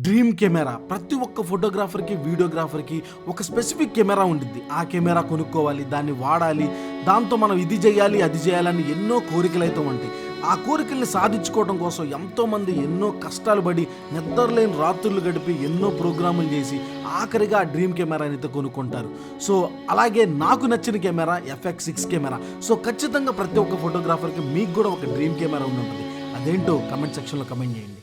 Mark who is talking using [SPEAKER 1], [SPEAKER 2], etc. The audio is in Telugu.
[SPEAKER 1] డ్రీమ్ కెమెరా ప్రతి ఒక్క ఫోటోగ్రాఫర్కి వీడియోగ్రాఫర్కి ఒక స్పెసిఫిక్ కెమెరా ఉంటుంది. ఆ కెమెరా కొనుక్కోవాలి, దాన్ని వాడాలి, దాంతో మనం ఇది చేయాలి అది చేయాలని ఎన్నో కోరికలు అయితే ఉంటాయి. ఆ కోరికల్ని సాధించుకోవడం కోసం ఎంతోమంది ఎన్నో కష్టాలు పడి నిద్రలేని రాత్రులు గడిపి ఎన్నో ప్రోగ్రాములు చేసి ఆఖరిగా ఆ డ్రీమ్ కెమెరాని అయితే కొనుక్కుంటారు. సో అలాగే నాకు నచ్చిన కెమెరా FX6 కెమెరా. సో ఖచ్చితంగా ప్రతి ఒక్క ఫోటోగ్రాఫర్కి మీకు కూడా ఒక డ్రీమ్ కెమెరా ఉండి ఉంటుంది. అదేంటో కమెంట్ సెక్షన్లో కమెంట్ చేయండి.